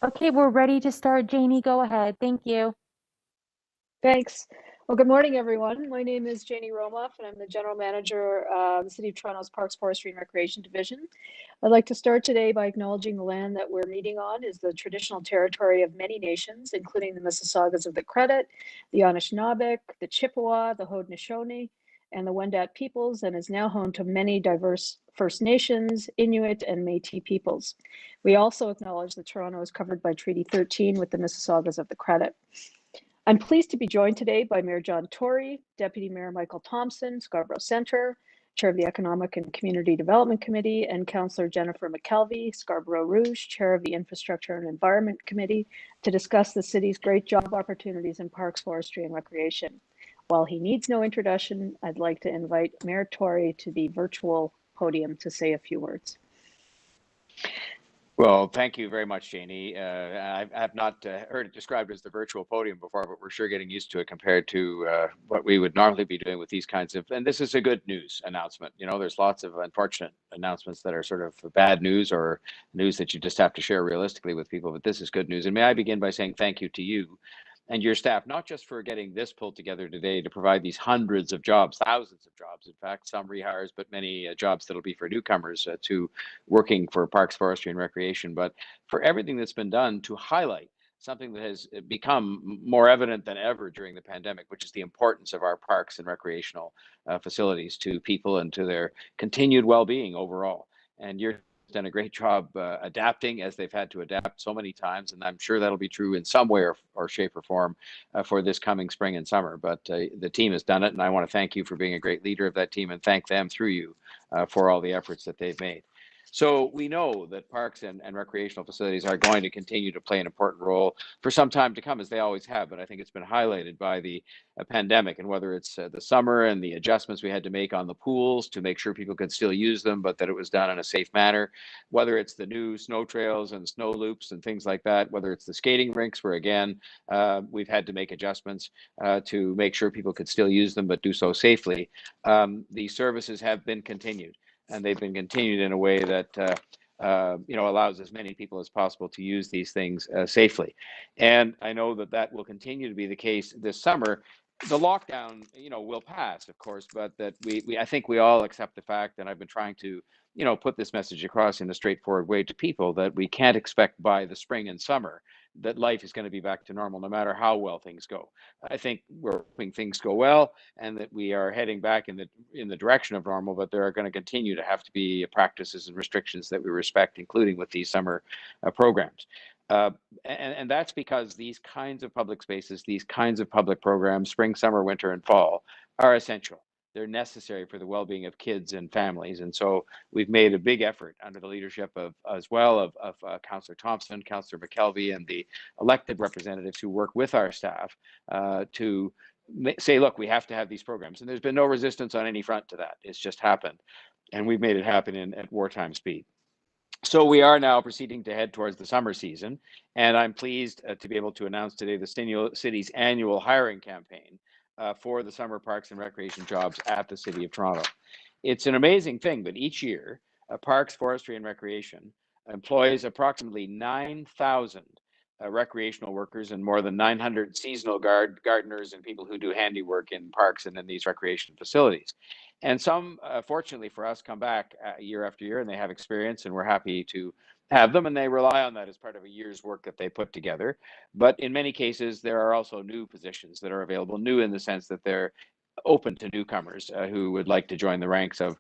Okay, we're ready to start. Janie, go ahead. Thank you. Thanks. Well, good morning, everyone. My name is Janie Romoff, and I'm the General Manager of the City of Toronto's Parks, Forestry, and Recreation Division. I'd like to start today by acknowledging the land that we're meeting on is the traditional territory of many nations, including the Mississaugas of the Credit, the Anishinaabe, the Chippewa, the Haudenosaunee, and the Wendat peoples, and is now home to many diverse First Nations, Inuit, and Métis peoples. We also acknowledge that Toronto is covered by Treaty 13 with the Mississaugas of the Credit. I'm pleased to be joined today by Mayor John Tory, Deputy Mayor Michael Thompson, Scarborough Centre, Chair of the Economic and Community Development Committee, and Councillor Jennifer McKelvey, Scarborough Rouge, Chair of the Infrastructure and Environment Committee, to discuss the city's great job opportunities in parks, forestry, and recreation. While he needs no introduction, I'd like to invite Mayor Tory to the virtual podium to say a few words. Well, thank you very much, Janie. I've not heard it described as the virtual podium before, but we're sure getting used to it compared to what we would normally be doing with these kinds of, and this is a good news announcement. You know, there's lots of unfortunate announcements that are sort of bad news or news that you just have to share realistically with people, but this is good news. And may I begin by saying thank you to you and your staff, not just for getting this pulled together today to provide these hundreds of jobs, thousands of jobs, in fact, some rehires, but many jobs that'll be for newcomers to working for parks, forestry, and recreation, but for everything that's been done to highlight something that has become more evident than ever during the pandemic, which is the importance of our parks and recreational facilities to people and to their continued well-being overall. And you're done a great job adapting as they've had to adapt so many times, and I'm sure that'll be true in some way or shape or form for this coming spring and summer. But the team has done it, and I want to thank you for being a great leader of that team and thank them through you for all the efforts that they've made. So we know that parks and recreational facilities are going to continue to play an important role for some time to come, as they always have. But I think it's been highlighted by the pandemic, and whether it's the summer and the adjustments we had to make on the pools to make sure people could still use them, but that it was done in a safe manner, whether it's the new snow trails and snow loops and things like that, whether it's the skating rinks where, again, we've had to make adjustments to make sure people could still use them, but do so safely. The services have been continued. And they've been continued in a way that allows as many people as possible to use these things safely. And I know that that will continue to be the case this summer. The lockdown, will pass, of course, but that I think we all accept the fact, and I've been trying to, put this message across in a straightforward way to people, that we can't expect by the spring and summer that life is going to be back to normal, no matter how well things go. I think we're hoping things go well and that we are heading back in the direction of normal, but there are going to continue to have to be practices and restrictions that we respect, including with these summer programs. And that's because these kinds of public spaces, these kinds of public programs, spring, summer, winter, and fall, are essential. They're necessary for the well-being of kids and families. And so we've made a big effort under the leadership of Councillor Thompson, Councillor McKelvey, and the elected representatives who work with our staff to say, look, we have to have these programs. And there's been no resistance on any front to that. It's just happened. And we've made it happen at wartime speed. So we are now proceeding to head towards the summer season, and I'm pleased to be able to announce today the city's annual hiring campaign for the summer parks and recreation jobs at the City of Toronto. It's an amazing thing, but each year, Parks, Forestry, and Recreation employs approximately 9,000 recreational workers and more than 900 seasonal gardeners and people who do handiwork in parks and in these recreation facilities. And some, fortunately for us, come back year after year and they have experience, and we're happy to have them, and they rely on that as part of a year's work that they put together. But in many cases, there are also new positions that are available, new in the sense that they're open to newcomers who would like to join the ranks of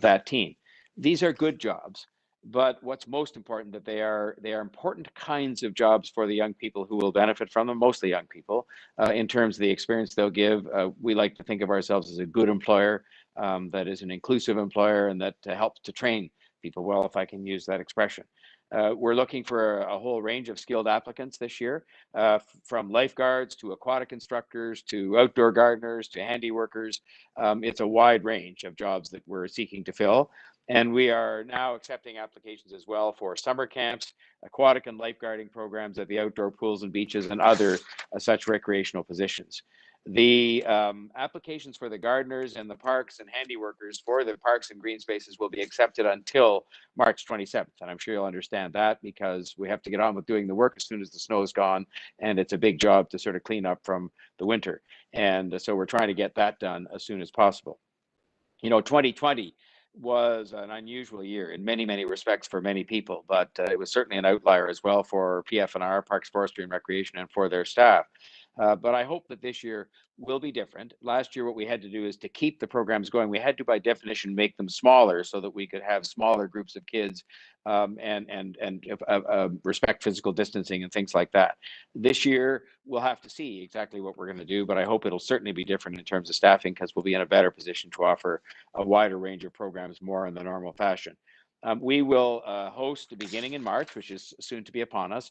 that team. These are good jobs, but what's most important, that they are important kinds of jobs for the young people who will benefit from them, mostly young people, in terms of the experience they'll give. We like to think of ourselves as a good employer, that is an inclusive employer, and that helps to train people well, if I can use that expression. We're looking for a whole range of skilled applicants this year, from lifeguards to aquatic instructors to outdoor gardeners to handy workers. It's a wide range of jobs that we're seeking to fill. And we are now accepting applications as well for summer camps, aquatic and lifeguarding programs at the outdoor pools and beaches, and other such recreational positions. The applications for the gardeners and the parks and handy workers for the parks and green spaces will be accepted until March 27th. And I'm sure you'll understand that because we have to get on with doing the work as soon as the snow is gone. And it's a big job to sort of clean up from the winter. And so we're trying to get that done as soon as possible. 2020 was an unusual year in many, many respects for many people, but it was certainly an outlier as well for PFNR, Parks, Forestry and Recreation, and for their staff. But I hope that this year will be different. Last year, what we had to do is to keep the programs going. We had to, by definition, make them smaller so that we could have smaller groups of kids and respect physical distancing and things like that. This year, we'll have to see exactly what we're going to do, but I hope it'll certainly be different in terms of staffing because we'll be in a better position to offer a wider range of programs more in the normal fashion. We will host, beginning in March, which is soon to be upon us,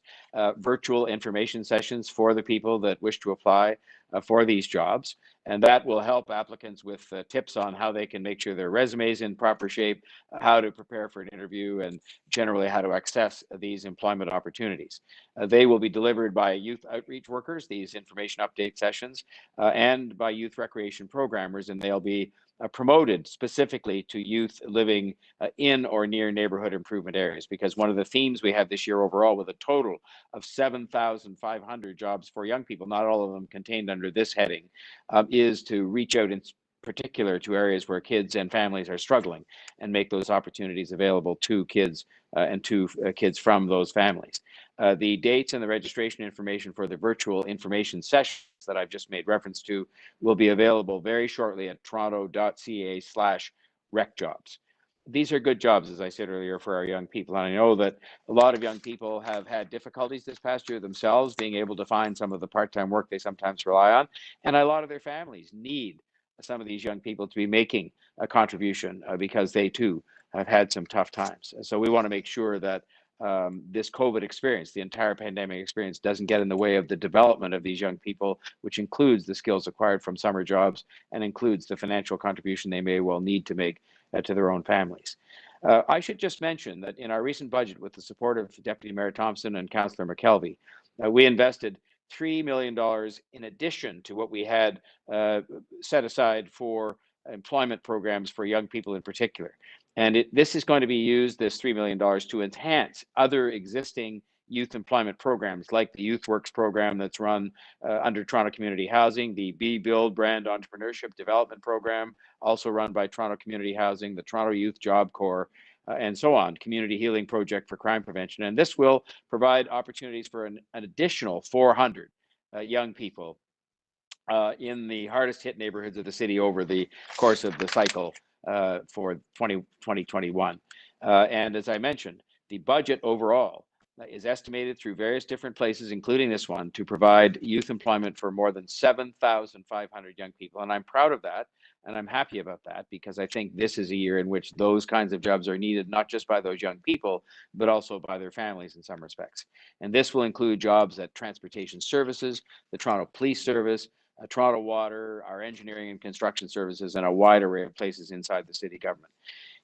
virtual information sessions for the people that wish to apply for these jobs. And that will help applicants with tips on how they can make sure their resume is in proper shape, how to prepare for an interview, and generally how to access these employment opportunities. They will be delivered by youth outreach workers, these information update sessions, and by youth recreation programmers, and they'll be promoted specifically to youth living in or near neighborhood improvement areas, because one of the themes we have this year overall, with a total of 7,500 jobs for young people, not all of them contained under this heading, is to reach out in particular to areas where kids and families are struggling and make those opportunities available to kids and to kids from those families. The dates and the registration information for the virtual information sessions that I've just made reference to will be available very shortly at toronto.ca/recjobs. These are good jobs, as I said earlier, for our young people. And I know that a lot of young people have had difficulties this past year themselves being able to find some of the part-time work they sometimes rely on. And a lot of their families need some of these young people to be making a contribution because they too have had some tough times. So we want to make sure that this COVID experience, the entire pandemic experience, doesn't get in the way of the development of these young people, which includes the skills acquired from summer jobs and includes the financial contribution they may well need to make to their own families. I should just mention that in our recent budget, with the support of Deputy Mayor Thompson and Councillor McKelvey, we invested $3 million in addition to what we had set aside for employment programs for young people in particular. And this is going to be used, this $3 million, to enhance other existing youth employment programs like the Youth Works program that's run under Toronto Community Housing, the Be Build Brand Entrepreneurship Development Program, also run by Toronto Community Housing, the Toronto Youth Job Corps, and so on, Community Healing Project for Crime Prevention. And this will provide opportunities for an additional 400 young people in the hardest hit neighborhoods of the city over the course of the cycle for 2021. And as I mentioned, the budget overall is estimated through various different places, including this one, to provide youth employment for more than 7,500 young people. And I'm proud of that. And I'm happy about that because I think this is a year in which those kinds of jobs are needed, not just by those young people, but also by their families in some respects. And this will include jobs at Transportation Services, the Toronto Police Service, Toronto Water, our engineering and construction services, and a wide array of places inside the city government.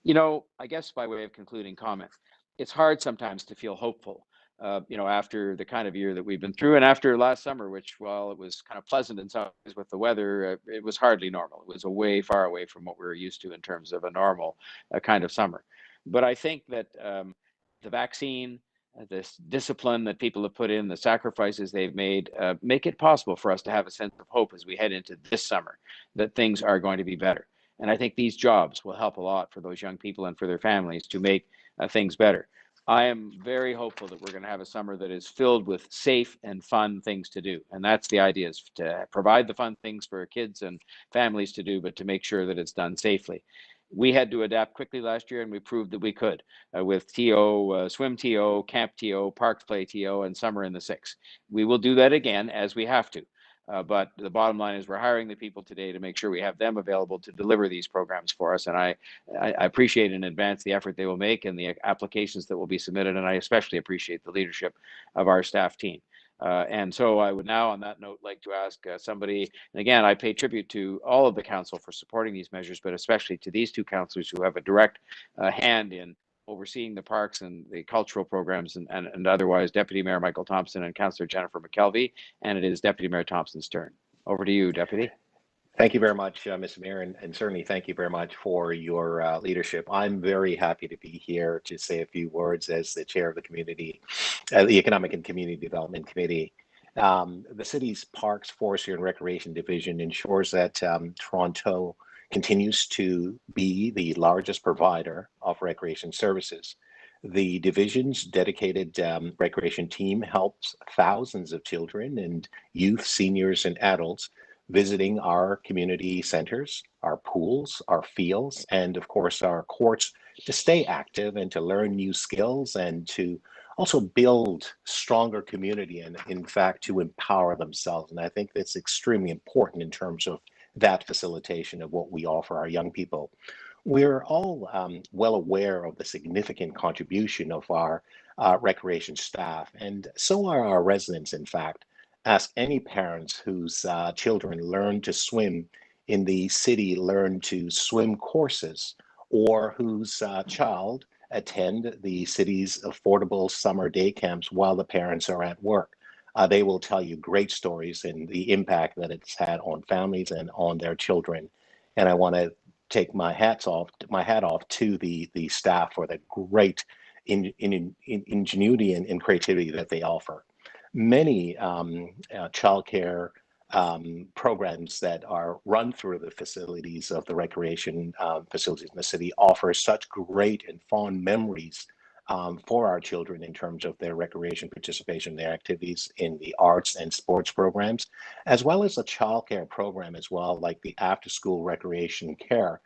I guess by way of concluding comment, it's hard sometimes to feel hopeful, after the kind of year that we've been through and after last summer, which, while it was kind of pleasant in some ways with the weather, it was hardly normal. It was far away from what we were used to in terms of a normal kind of summer. But I think that the vaccine, this discipline that people have put in, the sacrifices they've made, make it possible for us to have a sense of hope as we head into this summer, that things are going to be better. And I think these jobs will help a lot for those young people and for their families to make things better. I am very hopeful that we're going to have a summer that is filled with safe and fun things to do. And that's the idea, is to provide the fun things for kids and families to do, but to make sure that it's done safely. We had to adapt quickly last year, and we proved that we could with TO, Swim TO, Camp TO, Parks Play TO, and Summer in the Six. We will do that again as we have to. But the bottom line is we're hiring the people today to make sure we have them available to deliver these programs for us. And I appreciate in advance the effort they will make and the applications that will be submitted. And I especially appreciate the leadership of our staff team. And so I would now, on that note, like to ask somebody, and again, I pay tribute to all of the council for supporting these measures, but especially to these two councillors who have a direct hand in overseeing the parks and the cultural programs and otherwise, Deputy Mayor Michael Thompson and Councillor Jennifer McKelvey, and it is Deputy Mayor Thompson's turn. Over to you, Deputy. Thank you very much, Mr. Mayor, and certainly thank you very much for your leadership. I'm very happy to be here to say a few words as the chair of the Economic and Community Development Committee. The city's Parks, Forestry and Recreation Division ensures that Toronto continues to be the largest provider of recreation services. The division's dedicated recreation team helps thousands of children and youth, seniors, and adults visiting our community centers, our pools, our fields, and of course our courts to stay active and to learn new skills and to also build stronger community and in fact to empower themselves. And I think that's extremely important in terms of that facilitation of what we offer our young people. We're all well aware of the significant contribution of our recreation staff, and so are our residents, in fact. Ask any parents whose children learn to swim in the city, learn to swim courses, or whose child attend the city's affordable summer day camps while the parents are at work. They will tell you great stories and the impact that it's had on families and on their children. And I want to take my hat off to the staff for the great ingenuity and creativity that they offer. Many childcare programs that are run through the facilities of the recreation facilities in the city offer such great and fond memories for our children in terms of their recreation participation, their activities in the arts and sports programs, as well as a childcare program as well, like the after-school recreation care,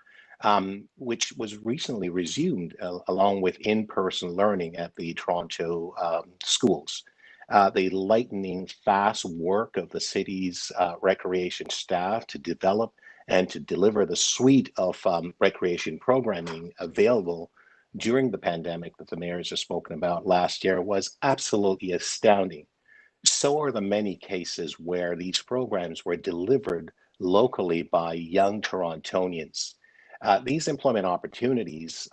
which was recently resumed along with in-person learning at the Toronto schools. The lightning fast work of the city's recreation staff to develop and to deliver the suite of recreation programming available during the pandemic that the mayor has just spoken about last year was absolutely astounding. So are the many cases where these programs were delivered locally by young Torontonians. These employment opportunities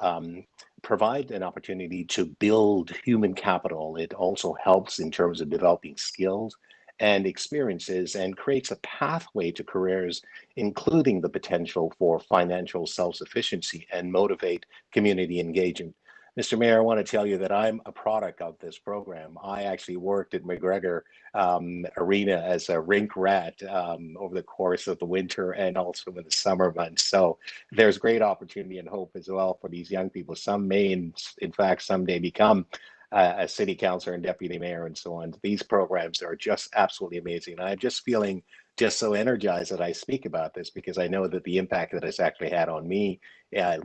provide an opportunity to build human capital. It also helps in terms of developing skills and experiences and creates a pathway to careers, including the potential for financial self-sufficiency and motivate community engagement. Mr. Mayor, I want to tell you that I'm a product of this program. I actually worked at McGregor Arena as a rink rat over the course of the winter and also in the summer months. So there's great opportunity and hope as well for these young people. Some may, in fact, someday become a city councilor and deputy mayor and so on. These programs are just absolutely amazing. And I'm just feeling just so energized that I speak about this because I know that the impact that it's actually had on me,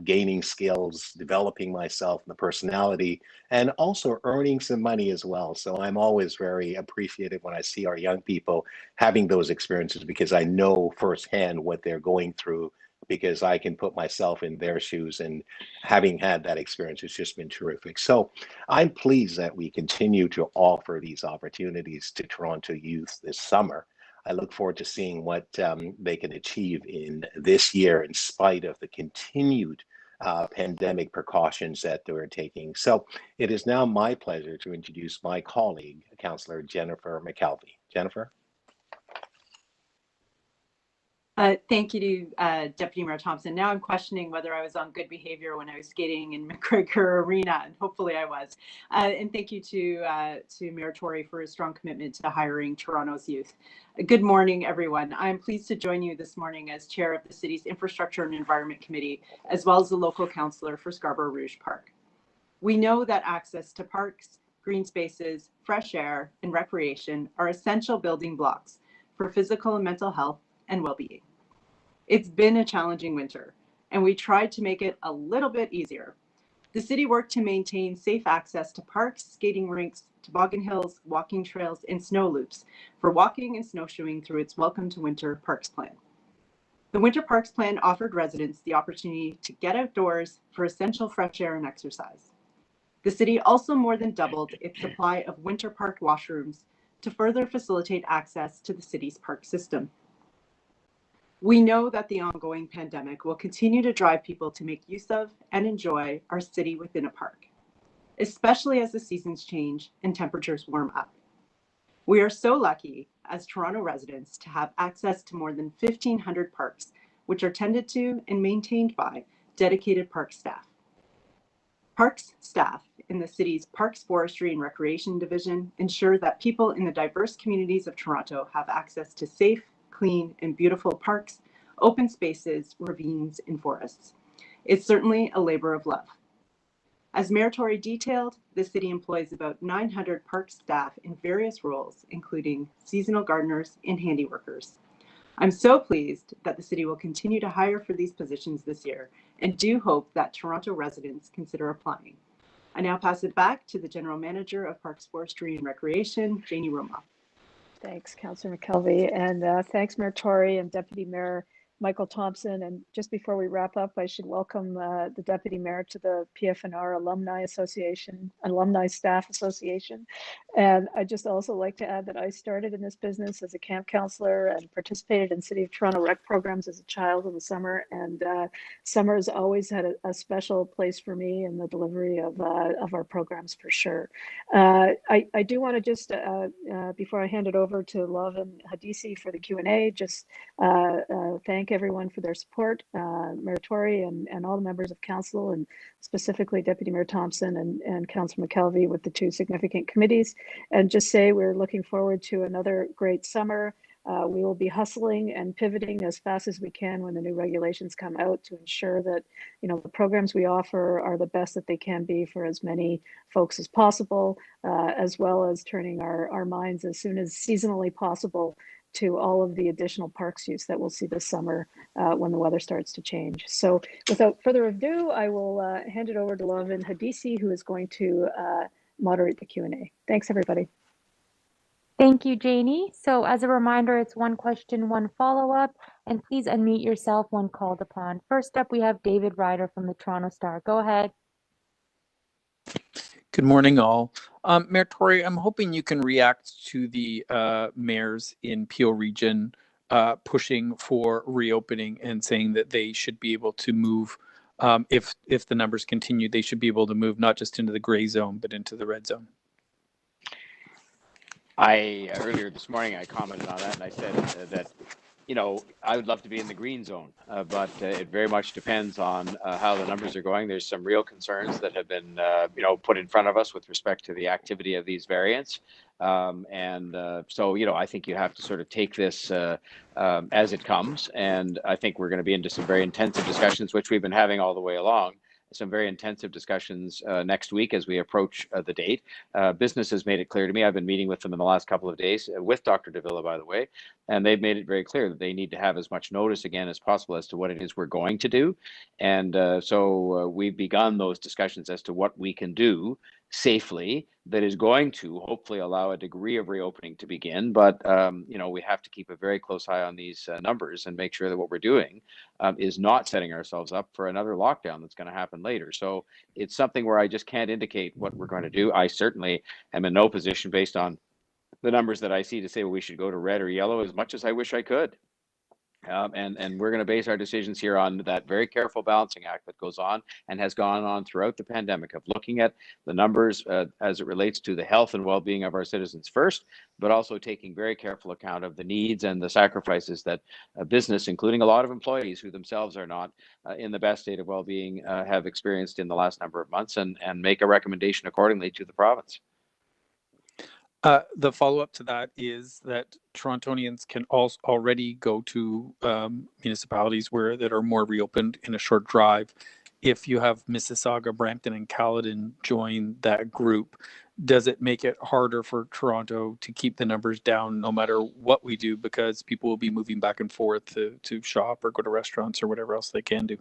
gaining skills, developing myself and the personality, and also earning some money as well. So I'm always very appreciative when I see our young people having those experiences because I know firsthand what they're going through because I can put myself in their shoes, and having had that experience, it's just been terrific. So I'm pleased that we continue to offer these opportunities to Toronto youth this summer. I look forward to seeing what they can achieve in this year in spite of the continued pandemic precautions that they're taking. So it is now my pleasure to introduce my colleague, Councillor Jennifer McKelvey. Jennifer? Thank you to Deputy Mayor Thompson. Now I'm questioning whether I was on good behavior when I was skating in McGregor Arena, and hopefully I was. And thank you to Mayor Tory for his strong commitment to hiring Toronto's youth. Good morning, everyone. I'm pleased to join you this morning as chair of the city's Infrastructure and Environment Committee, as well as the local councillor for Scarborough Rouge Park. We know that access to parks, green spaces, fresh air, and recreation are essential building blocks for physical and mental health and well-being. It's been a challenging winter, and we tried to make it a little bit easier. The city worked to maintain safe access to parks, skating rinks, toboggan hills, walking trails, and snow loops for walking and snowshoeing through its Welcome to Winter Parks Plan. The Winter Parks Plan offered residents the opportunity to get outdoors for essential fresh air and exercise. The city also more than doubled its supply of winter park washrooms to further facilitate access to the city's park system. We know that the ongoing pandemic will continue to drive people to make use of and enjoy our city within a park, especially as the seasons change and temperatures warm up. We are so lucky as Toronto residents to have access to more than 1,500 parks, which are tended to and maintained by dedicated park staff. Parks staff in the city's Parks, Forestry and Recreation Division ensure that people in the diverse communities of Toronto have access to safe, clean, and beautiful parks, open spaces, ravines, and forests. It's certainly a labor of love. As Mayor Tory detailed, the city employs about 900 park staff in various roles, including seasonal gardeners and handy workers. I'm so pleased that the city will continue to hire for these positions this year and do hope that Toronto residents consider applying. I now pass it back to the General Manager of Parks, Forestry and Recreation, Janie Roma. Thanks, Councillor McKelvey, and thanks, Mayor Tory and Deputy Mayor Michael Thompson. And just before we wrap up, I should welcome the Deputy Mayor to the PFNR Alumni Staff Association. And I just also like to add that I started in this business as a camp counselor and participated in City of Toronto rec programs as a child in the summer. And summer has always had a special place for me in the delivery of our programs, for sure. I do want to just, before I hand it over to Lavin Hadisi for the Q&A, just thank everyone for their support, Mayor Tory and all the members of council, and specifically Deputy Mayor Thompson and Councillor McKelvey with the two significant committees, and just say we're looking forward to another great summer. We will be hustling and pivoting as fast as we can when the new regulations come out to ensure that, you know, the programs we offer are the best that they can be for as many folks as possible, as well as turning our minds as soon as seasonally possible to all of the additional parks use that we'll see this summer when the weather starts to change. So without further ado, I will hand it over to Lavin Hadisi, who is going to moderate the Q&A. Thanks, everybody. Thank you, Janie. So as a reminder, it's one question, one follow-up, and please unmute yourself when called upon. First up, we have David Ryder from the Toronto Star. Go ahead. Good morning, all. Mayor Tory, I'm hoping you can react to the mayors in Peel Region pushing for reopening and saying that they should be able to move, if the numbers continue, they should be able to move not just into the gray zone, but into the red zone. Earlier this morning, I commented on that, and I said that, you know, I would love to be in the green zone, but it very much depends on how the numbers are going. There's some real concerns that have been, you know, put in front of us with respect to the activity of these variants. So, you know, I think you have to sort of take this as it comes. And I think we're going to be into some very intensive discussions, which we've been having all the way along. Some very intensive discussions next week as we approach the date. Business has made it clear to me, I've been meeting with them in the last couple of days, with Dr. Davila, by the way, and they've made it very clear that they need to have as much notice again as possible as to what it is we're going to do. And so we've begun those discussions as to what we can do safely that is going to hopefully allow a degree of reopening to begin. But, you know, we have to keep a very close eye on these numbers and make sure that what we're doing is not setting ourselves up for another lockdown that's going to happen later. So it's something where I just can't indicate what we're going to do. I certainly am in no position based on the numbers that I see to say, well, we should go to red or yellow, as much as I wish I could. And we're going to base our decisions here on that very careful balancing act that goes on and has gone on throughout the pandemic of looking at the numbers as it relates to the health and well-being of our citizens first, but also taking very careful account of the needs and the sacrifices that business, including a lot of employees who themselves are not in the best state of well-being, have experienced in the last number of months, and make a recommendation accordingly to the province. The follow-up to that is that Torontonians can also already go to municipalities that are more reopened in a short drive. If you have Mississauga, Brampton, and Caledon join that group, does it make it harder for Toronto to keep the numbers down no matter what we do, because people will be moving back and forth to shop or go to restaurants or whatever else they can do?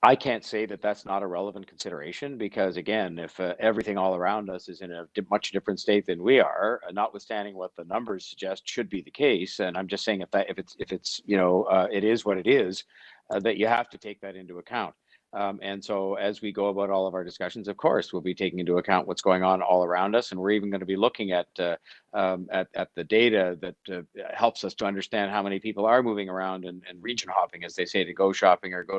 I can't say that that's not a relevant consideration, because again, if everything all around us is in a much different state than we are, notwithstanding what the numbers suggest should be the case, and I'm just saying if it's you know, it is what it is, that you have to take that into account. And so as we go about all of our discussions, of course, we'll be taking into account what's going on all around us. And we're even going to be looking at the data that helps us to understand how many people are moving around and region hopping, as they say, to go shopping or go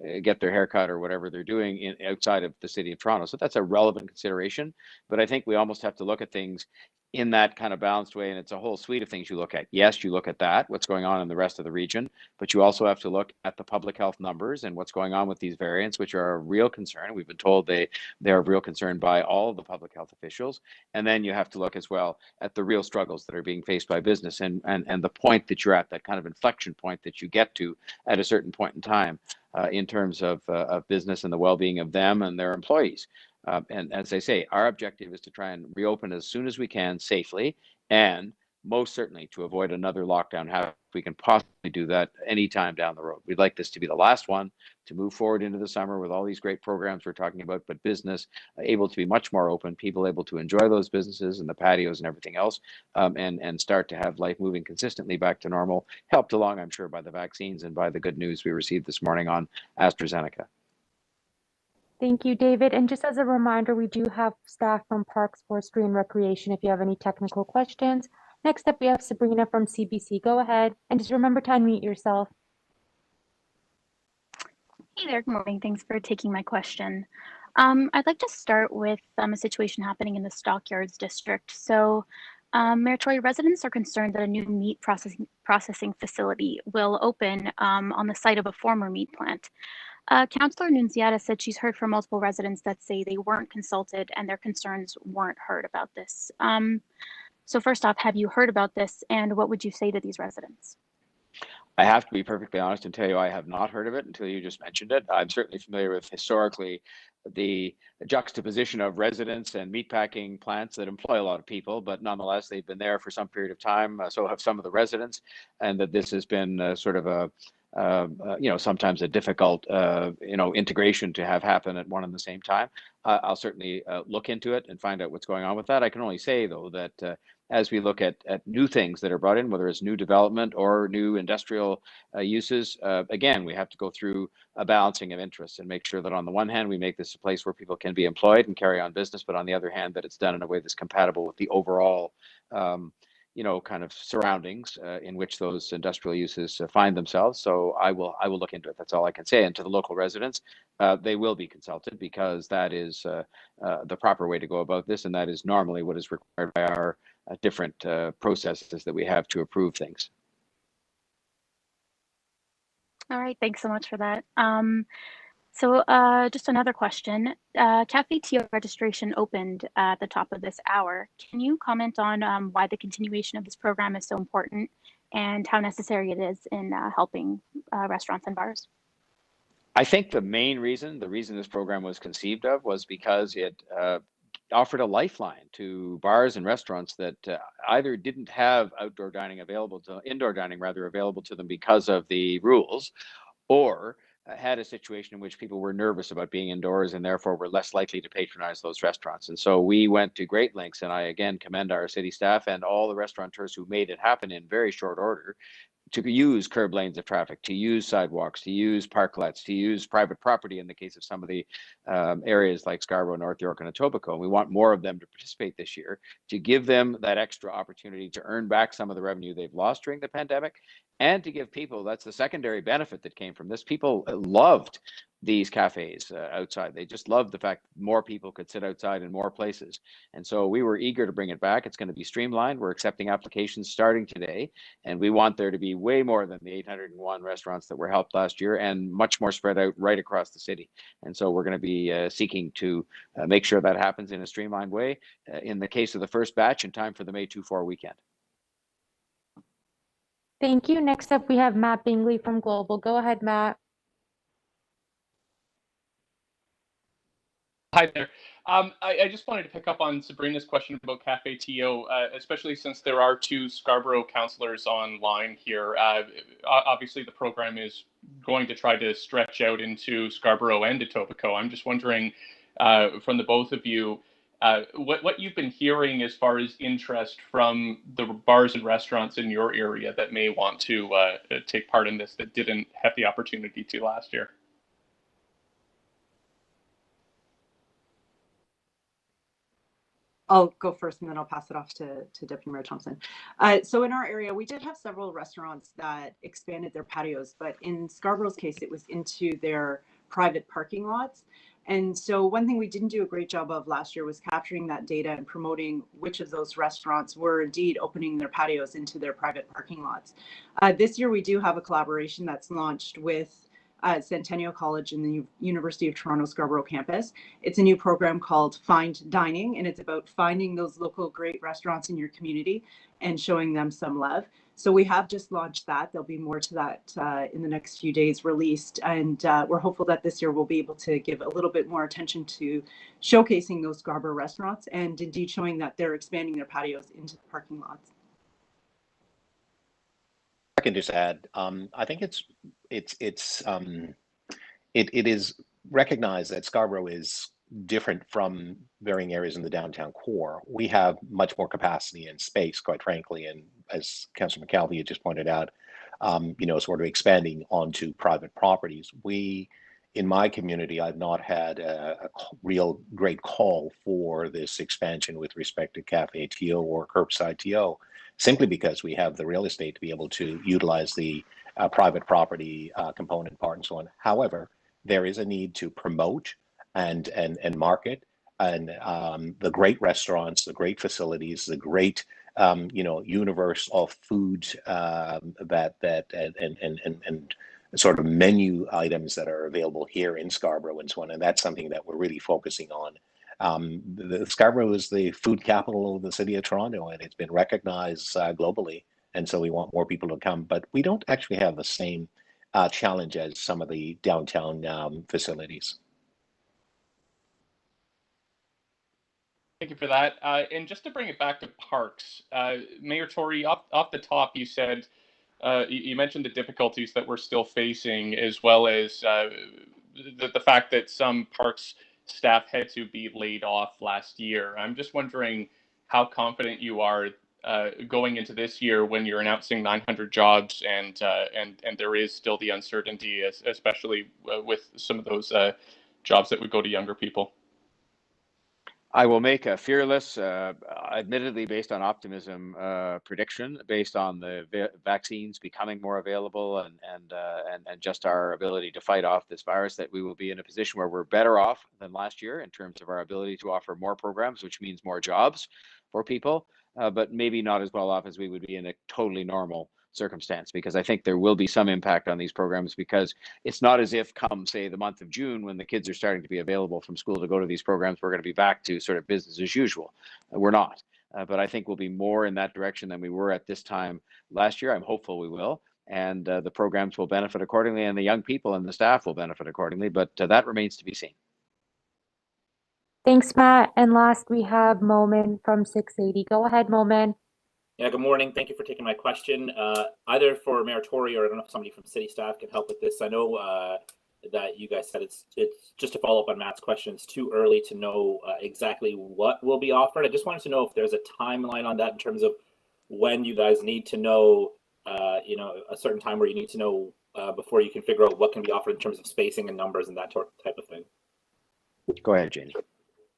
to get their haircut or whatever they're doing outside of the city of Toronto. So that's a relevant consideration. But I think we almost have to look at things in that kind of balanced way. And it's a whole suite of things you look at. Yes, you look at that, what's going on in the rest of the region, but you also have to look at the public health numbers and what's going on with these variants, which are a real concern. We've been told they are a real concern by all of the public health officials. And then you have to look as well at the real struggles that are being faced by business and the point that you're at, that kind of inflection point that you get to at a certain point in time in terms of business and the well-being of them and their employees. And as I say, our objective is to try and reopen as soon as we can safely, and most certainly to avoid another lockdown. How we can possibly do that anytime down the road. We'd like this to be the last one, to move forward into the summer with all these great programs we're talking about, but business able to be much more open, people able to enjoy those businesses and the patios and everything else, and start to have life moving consistently back to normal, helped along, I'm sure, by the vaccines and by the good news we received this morning on AstraZeneca. Thank you, David. And just as a reminder, we do have staff from Parks, Forestry, and Recreation if you have any technical questions. Next up, we have Sabrina from CBC. Go ahead, and just remember to unmute yourself. Hey there, good morning. Thanks for taking my question. I'd like to start with a situation happening in the Stockyards district. So, Mayor Tory, residents are concerned that a new meat processing facility will open on the site of a former meat plant. Councillor Nunziata said she's heard from multiple residents that say they weren't consulted and their concerns weren't heard about this. So first off, have you heard about this, and what would you say to these residents? I have to be perfectly honest and tell you I have not heard of it until you just mentioned it. I'm certainly familiar with historically the juxtaposition of residents and meatpacking plants that employ a lot of people, but nonetheless, they've been there for some period of time. So have some of the residents, and that this has been sort of a sometimes a difficult, integration to have happen at one and the same time. I'll certainly look into it and find out what's going on with that. I can only say, though, that as we look at new things that are brought in, whether it's new development or new industrial uses, again, we have to go through a balancing of interests and make sure that on the one hand, we make this a place where people can be employed and carry on business, but on the other hand, that it's done in a way that's compatible with the overall kind of surroundings in which those industrial uses find themselves. So I will look into it. That's all I can say. And to the local residents, they will be consulted, because that is the proper way to go about this, and that is normally what is required by our different processes that we have to approve things. All right, thanks so much for that. So just another question. CafeTO registration opened at the top of this hour. Can you comment on why the continuation of this program is so important and how necessary it is in helping restaurants and bars? I think the reason this program was conceived of was because it offered a lifeline to bars and restaurants that either didn't have indoor dining available to them because of the rules, or had a situation in which people were nervous about being indoors and therefore were less likely to patronize those restaurants. And so we went to great lengths, and I again commend our city staff and all the restaurateurs who made it happen in very short order, to use curb lanes of traffic, to use sidewalks, to use parklets, to use private property in the case of some of the areas like Scarborough, North York, and Etobicoke. And we want more of them to participate this year, to give them that extra opportunity to earn back some of the revenue they've lost during the pandemic, and to give people, that's the secondary benefit that came from this. People loved these cafes outside. They just loved the fact that more people could sit outside in more places. And so we were eager to bring it back. It's going to be streamlined. We're accepting applications starting today. And we want there to be way more than the 801 restaurants that were helped last year, and much more spread out right across the city. And so we're going to be seeking to make sure that happens in a streamlined way in the case of the first batch in time for the May 2-4 weekend. Thank you. Next up, we have Matt Bingley from Global. Go ahead, Matt. Hi there. I just wanted to pick up on Sabrina's question about CafeTO, especially since there are two Scarborough councillors online here. Obviously, the program is going to try to stretch out into Scarborough and Etobicoke. I'm just wondering, from the both of you, what you've been hearing as far as interest from the bars and restaurants in your area that may want to take part in this, that didn't have the opportunity to last year. I'll go first and then I'll pass it off to Deputy Mayor Thompson. So in our area, we did have several restaurants that expanded their patios, but in Scarborough's case, it was into their private parking lots. And so one thing we didn't do a great job of last year was capturing that data and promoting which of those restaurants were indeed opening their patios into their private parking lots. This year we do have a collaboration that's launched with Centennial College and the University of Toronto Scarborough campus. It's a new program called Find Dining, and it's about finding those local great restaurants in your community and showing them some love. So we have just launched that. There'll be more to that in the next few days released. And we're hopeful that this year we'll be able to give a little bit more attention to showcasing those Scarborough restaurants and indeed showing that they're expanding their patios into the parking lots. I can just add, I think it is recognized that Scarborough is different from varying areas in the downtown core. We have much more capacity and space, quite frankly, and as Councillor McKelvey had just pointed out, sort of expanding onto private properties. In my community, I've not had a real great call for this expansion with respect to CafeTO or curbside TO, simply because we have the real estate to be able to utilize the private property component part and so on. However, there is a need to promote and market and the great restaurants, the great facilities, the great universe of food and sort of menu items that are available here in Scarborough and so on. And that's something that we're really focusing on. The Scarborough is the food capital of the city of Toronto, and it's been recognized globally. And so we want more people to come, but we don't actually have the same challenge as some of the downtown facilities. Thank you for that. And just to bring it back to parks, Mayor Tory, off the top, you said, you mentioned the difficulties that we're still facing, as well as the fact that some parks staff had to be laid off last year. I'm just wondering how confident you are going into this year when you're announcing 900 jobs and there is still the uncertainty, especially with some of those jobs that would go to younger people. I will make a fearless, admittedly based on optimism, prediction based on the vaccines becoming more available and just our ability to fight off this virus, that we will be in a position where we're better off than last year in terms of our ability to offer more programs, which means more jobs for people, but maybe not as well off as we would be in a totally normal circumstance, because I think there will be some impact on these programs, because it's not as if come, say, the month of June, when the kids are starting to be available from school to go to these programs, we're going to be back to sort of business as usual. We're not, but I think we'll be more in that direction than we were at this time last year. I'm hopeful we will, and the programs will benefit accordingly, and the young people and the staff will benefit accordingly, but that remains to be seen. Thanks, Matt. And last, we have Momin from 680. Go ahead, Momin. Yeah, good morning. Thank you for taking my question. Either for Mayor Tory, or I don't know if somebody from city staff can help with this. I know that you guys said it's just to follow up on Matt's question, it's too early to know exactly what will be offered. I just wanted to know if there's a timeline on that in terms of when you guys need to know, a certain time where you need to know before you can figure out what can be offered in terms of spacing and numbers and that type of thing. Go ahead, Janie.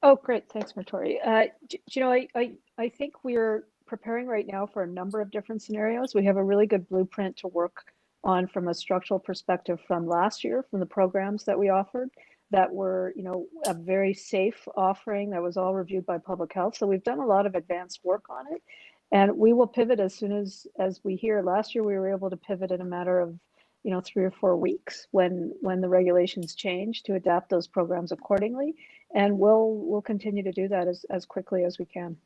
Oh, great. Thanks, Mayor Tory. I think we're preparing right now for a number of different scenarios. We have a really good blueprint to work on from a structural perspective from last year, from the programs that we offered that were, a very safe offering that was all reviewed by public health. So we've done a lot of advanced work on it, and we will pivot as soon as we hear. Last year, we were able to pivot in a matter of 3 or 4 weeks when the regulations changed to adapt those programs accordingly. And we'll continue to do that as quickly as we can.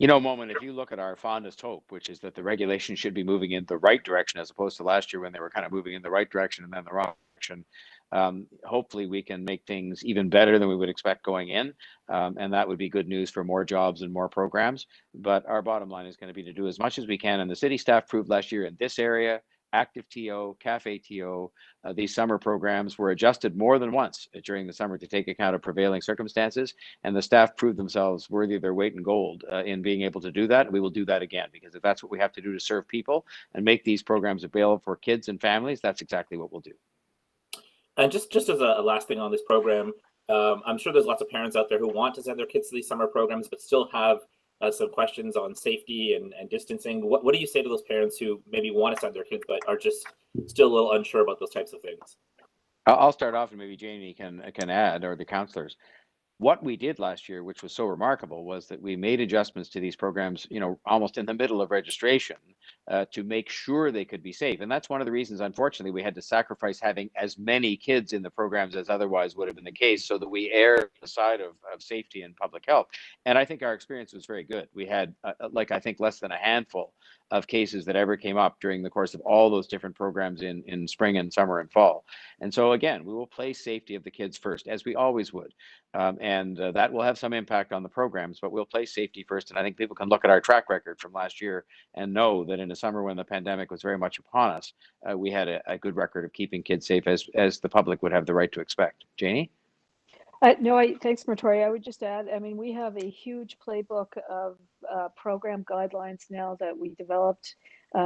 Momin, if you look at our fondest hope, which is that the regulation should be moving in the right direction, as opposed to last year when they were kind of moving in the right direction and then the wrong direction, hopefully we can make things even better than we would expect going in. And that would be good news for more jobs and more programs. But our bottom line is going to be to do as much as we can. And the city staff proved last year in this area, Active TO, CafeTO, these summer programs were adjusted more than once during the summer to take account of prevailing circumstances, and the staff proved themselves worthy of their weight in gold in being able to do that. And we will do that again, because if that's what we have to do to serve people and make these programs available for kids and families, that's exactly what we'll do. And just as a last thing on this program, I'm sure there's lots of parents out there who want to send their kids to these summer programs, but still have some questions on safety and distancing. What do you say to those parents who maybe want to send their kids but are just still a little unsure about those types of things? I'll start off and maybe Jamie can add, or the counselors. What we did last year, which was so remarkable, was that we made adjustments to these programs, almost in the middle of registration, to make sure they could be safe. And that's one of the reasons, unfortunately, we had to sacrifice having as many kids in the programs as otherwise would have been the case, so that we err on the side of safety and public health. And I think our experience was very good. We had, I think, less than a handful of cases that ever came up during the course of all those different programs in spring and summer and fall. And so, again, we will place safety of the kids first, as we always would. And that will have some impact on the programs, but we'll place safety first. And I think people can look at our track record from last year and know that in a summer when the pandemic was very much upon us, we had a good record of keeping kids safe, as the public would have the right to expect. Janie? Thanks, Martori. I would just add, I mean, we have a huge playbook of program guidelines now that we developed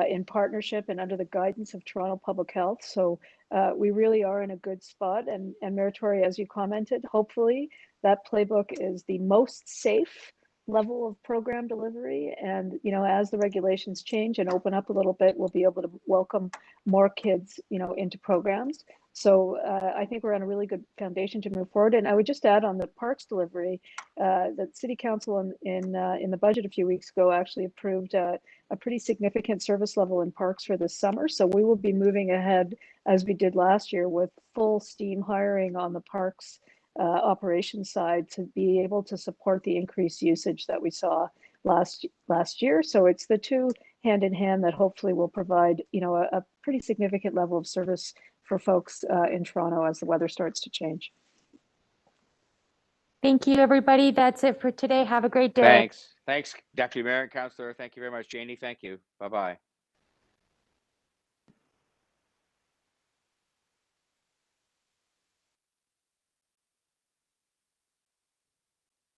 in partnership and under the guidance of Toronto Public Health. So we really are in a good spot. And Martori, as you commented, hopefully that playbook is the most safe level of program delivery. And, as the regulations change and open up a little bit, we'll be able to welcome more kids, into programs. So I think we're on a really good foundation to move forward. And I would just add on the parks delivery, that City Council in the budget a few weeks ago actually approved a pretty significant service level in parks for this summer. So we will be moving ahead as we did last year with full steam hiring on the parks operations side to be able to support the increased usage that we saw last year. So it's the two hand in hand that hopefully will provide, a pretty significant level of service for folks in Toronto as the weather starts to change. Thank you, everybody. That's it for today. Have a great day. Thanks, Deputy Mayor and Councillor. Thank you very much, Janie. Thank you. Bye-bye.